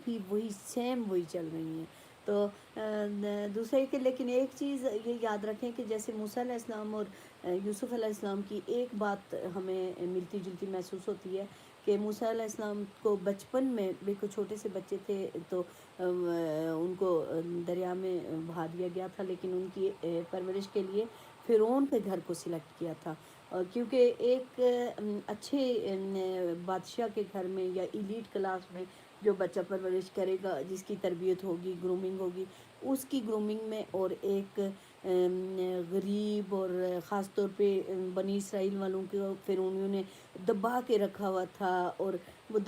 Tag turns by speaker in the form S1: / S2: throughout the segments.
S1: بھی وہی سیم وہی چل رہی ہیں. تو دوسرے کہ لیکن ایک چیز یہ یاد رکھیں کہ جیسے موسیٰ علیہ السلام اور یوسف علیہ السلام کی ایک بات ہمیں ملتی جلتی محسوس ہوتی ہے کہ موسیٰ علیہ السلام کو بچپن میں بالکل چھوٹے سے بچے تھے تو ان کو دریا میں بہا دیا گیا تھا، لیکن ان کی پرورش کے لیے فرعون کے گھر کو سلیکٹ کیا تھا. اور کیونکہ ایک اچھے بادشاہ کے گھر میں یا ایلیٹ کلاس میں جو بچہ پرورش کرے گا، جس کی تربیت ہوگی، گرومنگ ہوگی، اس کی گرومنگ میں، اور ایک غریب اور خاص طور پہ بنی اسرائیل والوں کو فرعونیوں نے دبا کے رکھا ہوا تھا، اور وہ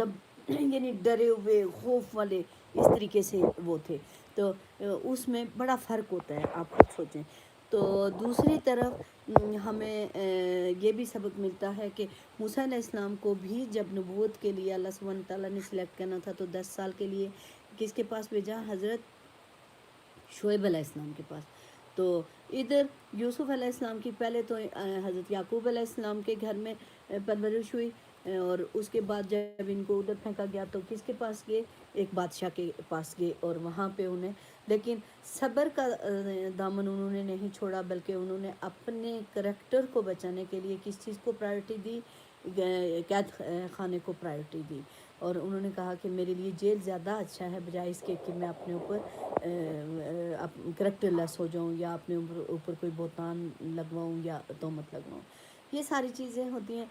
S1: یعنی ڈرے ہوئے خوف والے اس طریقے سے وہ تھے. تو اس میں بڑا فرق ہوتا ہے، آپ خود سوچیں. تو دوسری طرف ہمیں یہ بھی سبق ملتا ہے کہ موسیٰ علیہ السلام کو بھی جب نبوت کے لیے اللہ سبحانہ تعالیٰ نے سلیکٹ کرنا تھا تو 10 سال کے لیے کس کے پاس بھیجا؟ حضرت شعیب علیہ السلام کے پاس. تو ادھر یوسف علیہ السلام کی پہلے تو حضرت یعقوب علیہ السلام کے گھر میں پرورش ہوئی، اور اس کے بعد جب ان کو ادھر پھینکا گیا تو کس کے پاس گئے؟ ایک بادشاہ کے پاس گئے، اور وہاں پہ انہیں لیکن صبر کا دامن انہوں نے نہیں چھوڑا، بلکہ انہوں نے اپنے کریکٹر کو بچانے کے لیے کس چیز کو پرائرٹی دی؟ قید خانے کو پرائرٹی دی. اور انہوں نے کہا کہ میرے لیے جیل زیادہ اچھا ہے بجائے اس کے کہ میں اپنے اوپر کریکٹر لیس ہو جاؤں، یا اپنے اوپر کوئی بہتان لگواؤں یا تہمت لگواؤں. یہ ساری چیزیں ہوتی ہیں.